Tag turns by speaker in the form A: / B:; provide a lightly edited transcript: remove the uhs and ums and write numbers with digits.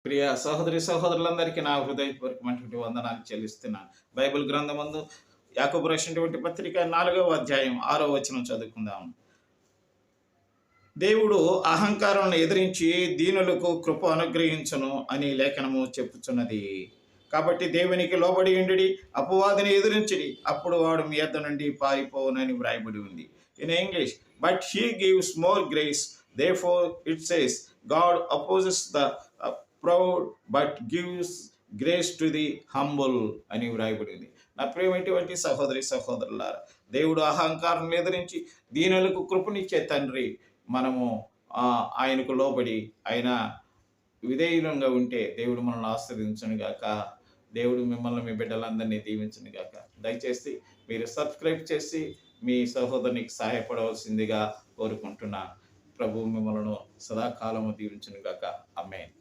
A: ప్రియ సహోదరి సహోదరులందరికీ నా హృదయపూర్వకమైనటువంటి వందనాలు చెల్లిస్తున్నాను. బైబిల్ గ్రంథమందు యాకోబు రాసినటువంటి పత్రిక 4వ అధ్యాయం 6వ వచనం చదువుకుందాం. దేవుడు అహంకారాలను ఎదిరించి దీనులకు కృప అనుగ్రహించును అని లేఖనము చెప్పుచున్నది. కాబట్టి దేవునికి లోబడి ఉండి అపవాదిని ఎదిరించిడి, అప్పుడు వాడు మీ యొద్ద నుండి పారిపోవునని వ్రాయబడి ఉంది. In English, but he gives more grace, therefore it says, God opposes the proud but gives grace to the humble అని వ్రాయబడింది. నా ప్రియమైనటువంటి సహోదరి సహోదరులారా, దేవుడు అహంకారం ఎదిరించి దీనులకు కృపనిచ్చే తండ్రి. మనము ఆయనకు లోబడి ఆయన విధేయులంగా ఉంటే దేవుడు మనల్ని ఆశీర్వదించును గాక. దేవుడు మిమ్మల్ని మీ బిడ్డలందరినీ దీవించును గాక. దయచేసి మీరు సబ్స్క్రైబ్ చేసి మీ సహోదరునికి సహాయపడవలసిందిగా కోరుకుంటున్నాను. ప్రభు మిమ్మల్ని సదాకాలము దీవించును గాక. ఆమేన్.